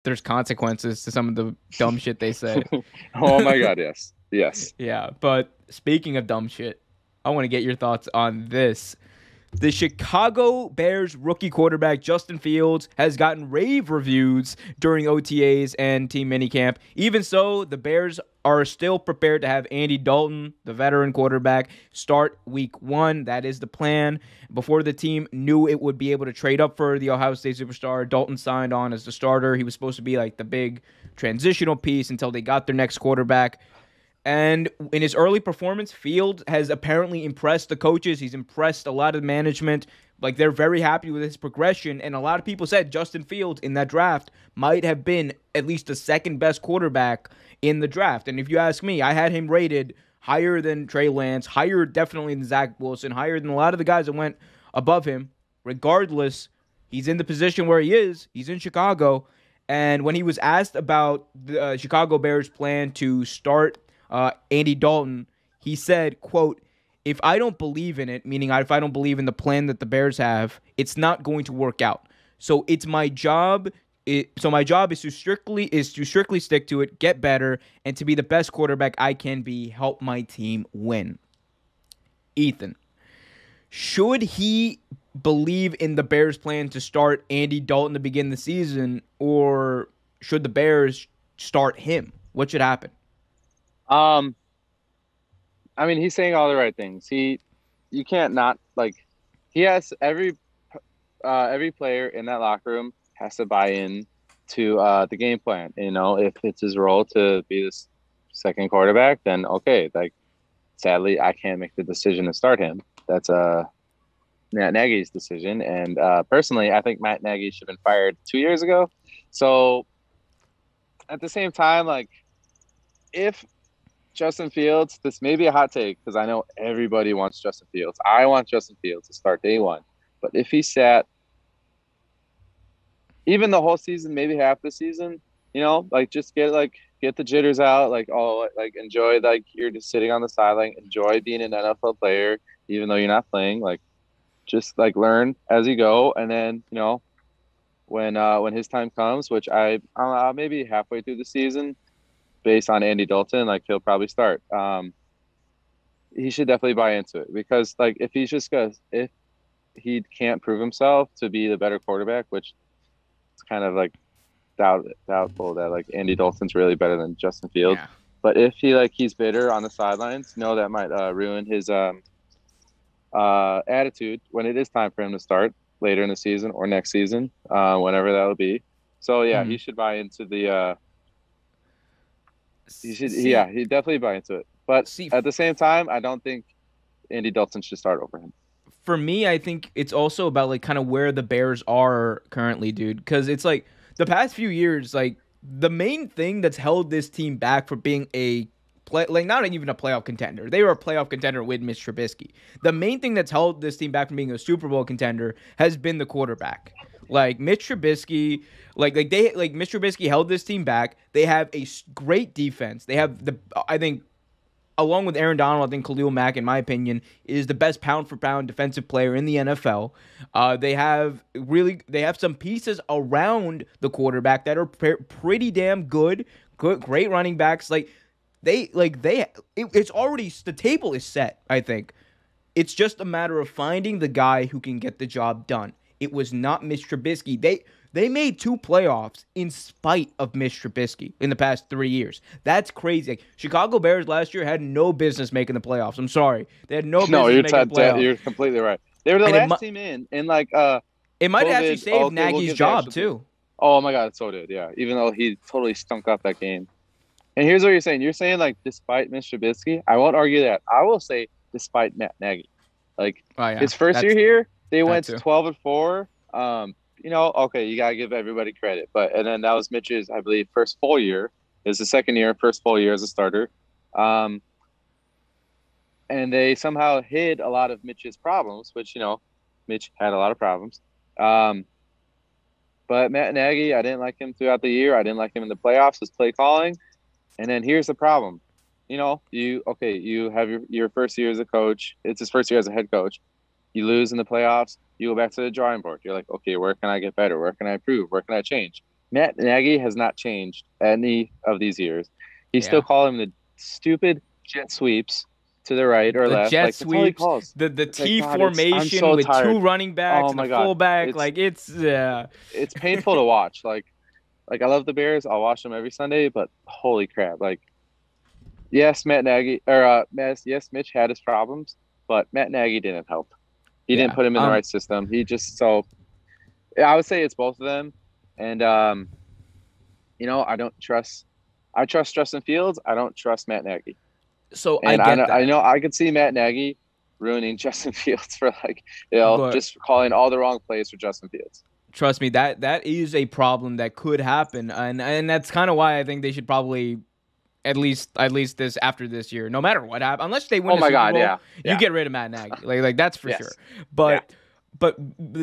there's consequences to some of the dumb shit they say. Oh my God, yes. Yes. Yeah, but speaking of dumb shit, I want to get your thoughts on this. The Chicago Bears rookie quarterback Justin Fields has gotten rave reviews during OTAs and team minicamp. Even so, the Bears are still prepared to have Andy Dalton, the veteran quarterback, start week 1. That is the plan. Before the team knew it would be able to trade up for the Ohio State superstar, Dalton signed on as the starter. He was supposed to be like the big transitional piece until they got their next quarterback. And in his early performance, Field has apparently impressed the coaches. He's impressed a lot of management. Like, they're very happy with his progression. And a lot of people said Justin Fields in that draft might have been at least the second best quarterback in the draft. And if you ask me, I had him rated higher than Trey Lance, higher definitely than Zach Wilson, higher than a lot of the guys that went above him. Regardless, he's in the position where he is. He's in Chicago. And when he was asked about the Chicago Bears' plan to start Andy Dalton, he said, quote, if I don't believe in it, meaning if I don't believe in the plan that the Bears have, it's not going to work out. So it's my job. My job is to strictly stick to it, get better, and to be the best quarterback I can be, help my team win. Ethan, should he believe in the Bears' plan to start Andy Dalton to begin the season, or should the Bears start him? What should happen? Um, I mean, he's saying all the right things. You can't not like, he has every player in that locker room has to buy in to the game plan. You know, if it's his role to be this second quarterback, then okay. Like, sadly, I can't make the decision to start him. That's Matt Nagy's decision. And personally, I think Matt Nagy should have been fired 2 years ago. So at the same time, like, if Justin Fields, this may be a hot take because I know everybody wants Justin Fields. I want Justin Fields to start day one. But if he sat even the whole season, maybe half the season, you know, like, just get the jitters out, like enjoy, like, you're just sitting on the sideline, enjoy being an NFL player, even though you're not playing, like, just like learn as you go. And then, you know, when his time comes, which maybe halfway through the season, based on Andy Dalton, like, he'll probably start. He should definitely buy into it because, like, if he can't prove himself to be the better quarterback, which it's kind of like doubtful that, like, Andy Dalton's really better than Justin Fields. Yeah. But if he's bitter on the sidelines, that might ruin his attitude when it is time for him to start later in the season or next season, whenever that'll be. So yeah, he should buy into the. He definitely buy into it. But at the same time, I don't think Andy Dalton should start over him. For me, I think it's also about, like, kind of where the Bears are currently, dude. Because it's like the past few years, like, the main thing that's held this team back from being not even a playoff contender. They were a playoff contender with Mitch Trubisky. The main thing that's held this team back from being a Super Bowl contender has been the quarterback. Like, Mitch Trubisky, like Mitch Trubisky held this team back. They have a great defense. They have I think, along with Aaron Donald, I think Khalil Mack, in my opinion, is the best pound-for-pound defensive player in the NFL. They have some pieces around the quarterback that are pretty damn good. Great running backs. It's already, the table is set, I think. It's just a matter of finding the guy who can get the job done. It was not Mitch Trubisky. They made 2 playoffs in spite of Mitch Trubisky in the past 3 years. That's crazy. Like, Chicago Bears last year had no business making the playoffs. I'm sorry. They had no business making the playoffs. You're completely right. They were the last team in like it might COVID. have actually saved Nagy's job too. Oh my God, it so did, yeah. Even though he totally stunk up that game. And here's what you're saying. You're saying, like, despite Mitch Trubisky. I won't argue that. I will say despite Matt Nagy. Like, his first year here, they went 12-4. Okay, you gotta give everybody credit, and then that was Mitch's, I believe, first full year. It was the second year, first full year as a starter, and they somehow hid a lot of Mitch's problems, which, Mitch had a lot of problems. But Matt Nagy, I didn't like him throughout the year. I didn't like him in the playoffs, his play calling, and then here's the problem. You have your first year as a coach. It's his first year as a head coach. You lose in the playoffs. You go back to the drawing board. You're like, okay, where can I get better? Where can I improve? Where can I change? Matt Nagy has not changed any of these years. He's still Yeah. calling the stupid jet sweeps to the right or The left. jet Like that's all he sweeps, calls. the It's like T God, I'm formation so with two tired. running backs Oh and a my God, fullback. it's Like it's yeah. it's painful to watch. Like I love the Bears. I'll watch them every Sunday, but holy crap! Like yes, Matt Nagy or yes, Mitch had his problems, but Matt Nagy didn't help. He didn't Yeah. put him in the right system. He just so I would say it's both of them. And I don't trust. I trust Justin Fields. I don't trust Matt Nagy. So I And get I that. know I could see Matt Nagy ruining Justin Fields for But just calling all the wrong plays for Justin Fields. trust me, that is a problem that could happen, and that's kind of why I think they should probably at least this after this year, no matter what happens, unless they win Oh a my Super God, Bowl, yeah, you yeah, get rid of Matt Nagy, like that's for sure. yes, yeah. But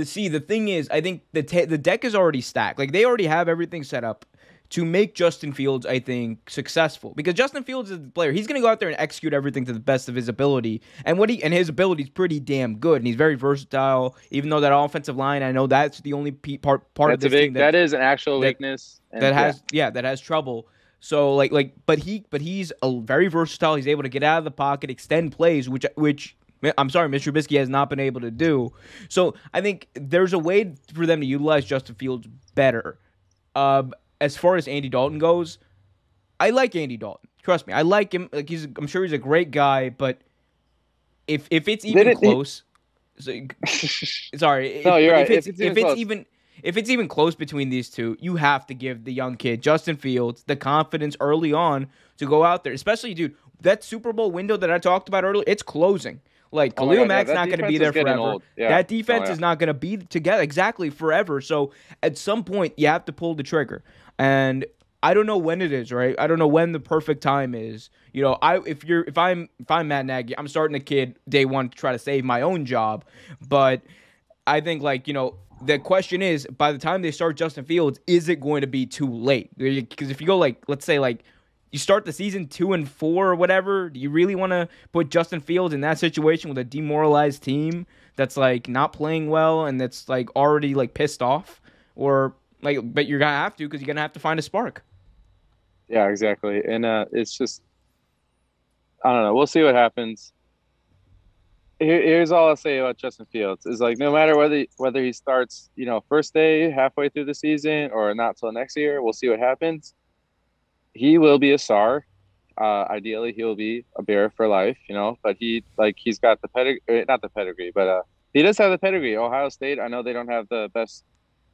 see, the thing is, I think the deck is already stacked. Like they already have everything set up to make Justin Fields, I think, successful. Because Justin Fields is the player. He's going to go out there and execute everything to the best of his ability. And his ability is pretty damn good. And he's very versatile. Even though that offensive line, I know that's the only part of this team that is an actual that, weakness. And that has trouble. So but he's a very versatile. He's able to get out of the pocket, extend plays, which I'm sorry, Mr. Trubisky has not been able to do. So I think there's a way for them to utilize Justin Fields better. As far as Andy Dalton goes, I like Andy Dalton. Trust me, I like him. Like I'm sure he's a great guy, but if it's even close, sorry. No, you're right. If it's even close between these two, you have to give the young kid Justin Fields the confidence early on to go out there. Especially, dude, that Super Bowl window that I talked about earlier, it's closing. Like Khalil Mack's not going to be there forever. Yeah. That defense is not going to be together exactly forever. So at some point, you have to pull the trigger. And I don't know when it is, right? I don't know when the perfect time is. If I'm Matt Nagy, I'm starting a kid day one to try to save my own job. But I think the question is, by the time they start Justin Fields, is it going to be too late? Because if you go let's say you start the season 2-4 or whatever, do you really want to put Justin Fields in that situation with a demoralized team that's not playing well and that's already pissed off? But you're gonna have to, because you're gonna have to find a spark. Yeah, exactly. And it's just, I don't know. We'll see what happens. Here's all I'll say about Justin Fields is no matter whether he starts first day halfway through the season or not till next year, we'll see what happens. He will be a star. Ideally, he will be a Bear for life. But he's got the pedigree, not the pedigree, but he does have the pedigree. Ohio State, I know they don't have the best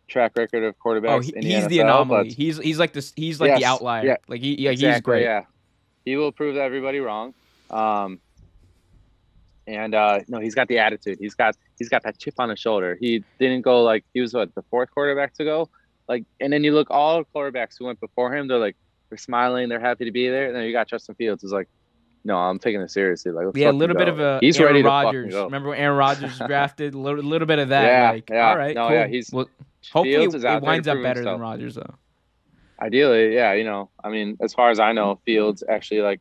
track record of quarterbacks in the he's NFL, the anomaly. but he's like this. He's like the outlier. Yeah, exactly, he's great. Yeah, he will prove everybody wrong. No, he's got the attitude. He's got that chip on his shoulder. He didn't go he was the fourth quarterback to go. And then you look all quarterbacks who went before him. They're smiling. They're happy to be there. And then you got Justin Fields who's no, I'm taking it seriously. A little bit of a he's Aaron ready Rodgers. to fucking go. Remember when Aaron Rodgers drafted? A little bit of that. Yeah. All right, no, cool. yeah. He's hopefully Fields is out it winds there up to prove better than himself. Rodgers though. Ideally, yeah. I mean, as far as I know, Fields actually I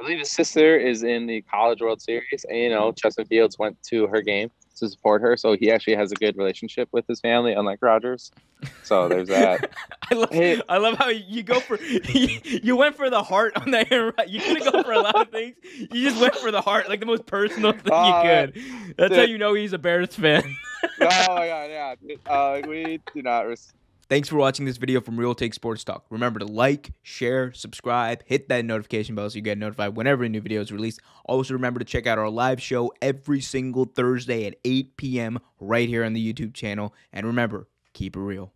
believe his sister is in the College World Series, and Justin Fields went to her game to support her, so he actually has a good relationship with his family, unlike Rodgers. So there's that. I love how you go for you went for the heart on that. You couldn't go for a lot of things. You just went for the heart, the most personal thing you could. That's how you know he's a Bears fan. Oh my God, yeah. We do not. Thanks for watching this video from Real Take Sports Talk. Remember to like, share, subscribe, hit that notification bell so you get notified whenever a new video is released. Also, remember to check out our live show every single Thursday at 8 p.m. right here on the YouTube channel. And remember, keep it real.